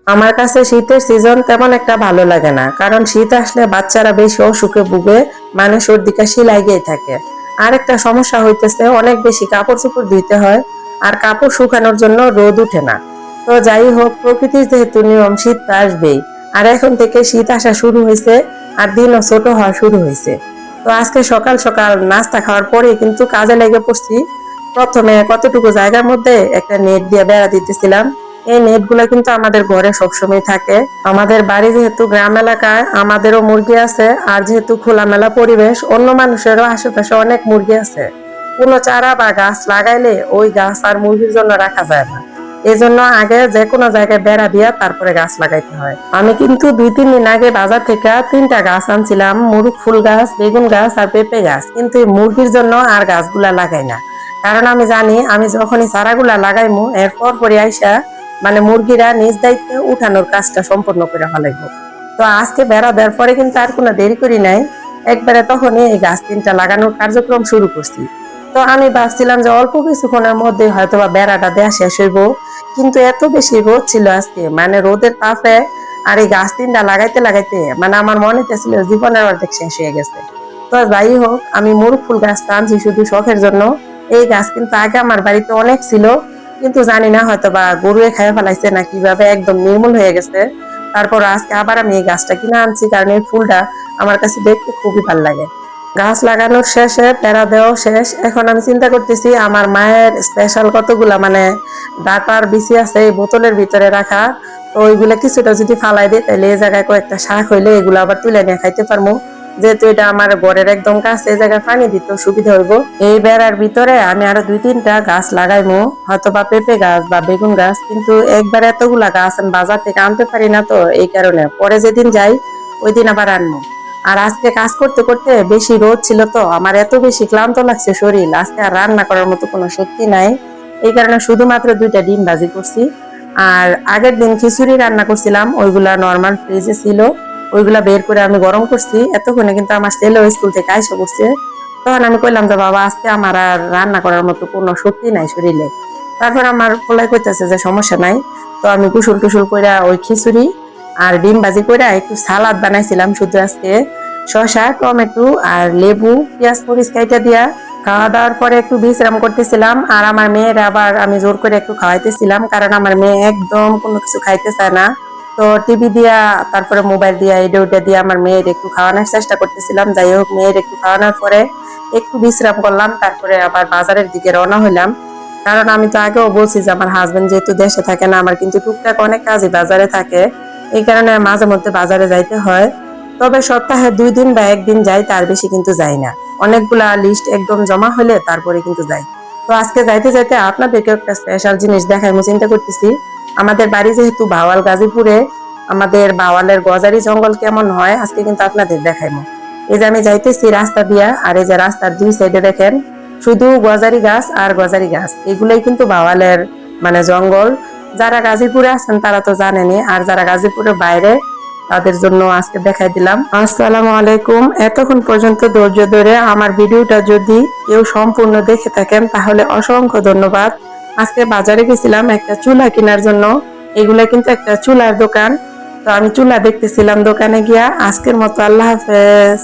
আমার কাছে শীতের সিজন তেমন একটা ভালো লাগে না, কারণ শীত আসলে বাচ্চারা বেশি অসুখে ভুগে, মানে সর্দি কাশি লাগিয়েই থাকে। আর একটা সমস্যা হইতেছে, অনেক বেশি কাপড় চোপড় ধুইতে হয়, আর কাপড় শুকানোর জন্য রোদ উঠে না। তো যাই হোক, প্রকৃতির যেহেতু নিয়ম, শীত তো আসবেই। আর এখন থেকে শীত আসা শুরু হয়েছে, আর দিনও ছোট হওয়া শুরু হয়েছে। তো আজকে সকাল সকাল নাস্তা খাওয়ার পরে কিন্তু কাজে লেগে পড়ছি। প্রথমে কতটুকু জায়গার মধ্যে একটা নেট দিয়ে বেড়া দিতেছিলাম। এই নেট গুলা কিন্তু আমাদের ঘরে সবসময় থাকে। আমাদের বাড়ি যেহেতু গ্রাম এলাকায়, আমাদেরও মুরগি আছে। আর যেহেতু খোলামেলা পরিবেশ, অন্য মানুষেরও আশেপাশে অনেক মুরগি আছে। কোনো চারা বা গাছ লাগাইলে ওই গাছ আর মুরগির জন্য রাখা যায় না। এই জন্য আগে যে কোনো জায়গায় বেড়া দিয়া তারপরে গাছ লাগাইতে হয়। আমি কিন্তু 2-3 দিন আগে বাজার থেকে 3টা গাছ আনছিলাম, মুরুখ ফুল গাছ, বেগুন গাছ আর পেঁপে গাছ। কিন্তু এই মুরগির জন্য আর গাছগুলা লাগাই না, কারণ আমি জানি আমি যখনই চারাগুলা লাগাইমু এরপর পরে আইসা মানে মুরগিরা নিজ দায়িত্বে উঠানোর কাজটা সম্পন্ন করে ফেলাইবো। তো আজকে বেড়া দেওয়ার পরে কিন্তু আর কোনো দেরি করি নাই, একবারে তখনই এই গাছ 3টা লাগানোর কার্যক্রম শুরু করছি। তো আমি ভাবছিলাম যে অল্প কিছুক্ষণের মধ্যে হয়তো বা বেড়াটা দেয়া শেষ হইব, কিন্তু এত বেশি রোদ ছিল আজকে, মানে রোদের তাপে আর এই গাছ 3টা লাগাইতে লাগাইতে মানে আমার মনে হইতেছিল জীবনের অর্ধেক শেষ হয়ে গেছে। তো যাই হোক, আমি মুরুখ ফুল গাছটা আনছি শুধু শখের জন্য। এই গাছ কিন্তু আগে আমার বাড়িতে অনেক ছিল, কিন্তু জানি না হয়তো বা গরুয়ে খাইয়ে ফেলাইছে না কিভাবে একদম নির্মূল হয়ে গেছে। তারপর আজকে আবার আমি এই গাছটা কিনে আনছি, কারণ এই ফুলটা আমার কাছে দেখতে খুবই ভালো লাগে। গাছ লাগানোর শেষে বেড়া দেওয়া শেষ। এখন আমি চিন্তা করতেছি আমার মায়ের স্পেশাল কতগুলা মানে ডাটার বিচি আছে এই বোতলের ভিতরে রাখা। তো ওইগুলা কিছুটা যদি ফালাই দিই তাহলে এই জায়গায় কয়েকটা শাক হইলে এগুলো আবার তুলে নিয়ে খাইতে পারবো। যেহেতু এটা আমার ঘরের একদম কাছে, এই জায়গায় পানি দিতে সুবিধা হইব। এই বেড়ার ভিতরে আমি আরো 2-3টা গাছ লাগাইমু, হয়তো বা পেঁপে গাছ বা বেগুন গাছ। কিন্তু একবার এতগুলা গাছ আমি বাজার থেকে আনতে পারি না, তো এই কারণে পরে যেদিন যাই ওই দিন আবার আনবো। আর আজকে কাজ করতে করতে বেশি রোদ ছিল, তো আমার এত বেশি ক্লান্ত লাগছে শরীর, আজকে আর রান্না করার মতো কোনো শক্তি নাই। এই কারণে শুধুমাত্র 2টা ডিম ভাজি করছি। আর আগের দিন খিচুড়ি রান্না করছিলাম, ওইগুলা নর্মাল ফ্রিজে ছিল, ওইগুলা বের করে আমি গরম করছি। এতক্ষণে কিন্তু আমার ছেলে স্কুল থেকে আইসা করছে। তখন আমি কইলাম যে বাবা, আজকে আমার আর রান্না করার মতো কোনো শক্তি নাই শরীরে। তারপর আমার পোলাই কইতেছে যে সমস্যা নাই। তো আমি কুসুল টুসুল কইরা ওই খিচুড়ি আর ডিম ভাজি কইরা একটু সালাদ বানাইছিলাম শুধু আজকে, শসা, টমেটো আর লেবু, পেঁয়াজ মরিচ কাইটা দিয়া। খাওয়া দাওয়ার পরে একটু বিশ্রাম করতেছিলাম, আর আমার মেয়ের আবার আমি জোর করে একটু খাওয়াইতেছিলাম, কারণ আমার মেয়ে একদম কোনো কিছু খাইতে চায় না। তো টিভি দিয়া, তারপরে মোবাইল দিয়া, এটা ওটা দিয়ে আমার মেয়ের একটু খাওয়ানোর চেষ্টা করতেছিলাম। যাই হোক, মেয়ের একটু খাওয়ানোর পরে একটু বিশ্রাম করলাম, তারপরে আবার বাজারের দিকে রওনা হইলাম। কারণ আমি তো আগেও বলছি যে আমার হাজবেন্ড যেহেতু দেশে থাকে না, আমার কিন্তু টুকটাক অনেক কাজই বাজারে থাকে। এই কারণে মাঝে মধ্যে বাজারে যাইতে হয়। তবে সপ্তাহে 2 দিন বা 1 দিন যাই, তার বেশি কিন্তু যাই না। অনেকগুলা লিস্ট একদম জমা হলে তারপরে কিন্তু যাই। তো আজকে যাইতে যাইতে আপনাদেরকে একটা স্পেশাল জিনিস দেখাই আমি চিন্তা করতেছি। আমাদের বাড়ি যেহেতু ভাওয়াল গাজীপুরে, আমাদের ভাওয়ালের গজারি জঙ্গল কেমন হয় আজকে কিন্তু আপনাদের দেখাইবো। এই যে আমি যাইতেছি রাস্তা দিয়া, আর এই যে রাস্তার 2 সাইডে দেখেন শুধু গজারি গাছ আর গজারি গাছ, এগুলাই কিন্তু ভাওয়ালের মানে জঙ্গল। যারা গাজীপুরে আছেন তারা তো জানেনই, আর যারা গাজীপুরের বাইরে তাদের জন্য আজকে দেখাই দিলাম। আসসালামু আলাইকুম। এতক্ষণ পর্যন্ত ধৈর্য ধরে আমার ভিডিওটা যদি কেউ সম্পূর্ণ দেখে থাকেন তাহলে অসংখ্য ধন্যবাদ। আজকে বাজারে গেছিলাম একটা চুলা কেনার জন্য। এগুলা কিন্তু একটা চুলার দোকান। তো আমি চুলা দেখতেছিলাম দোকানে গিয়া। আজকের মতো আল্লাহ হাফেজ।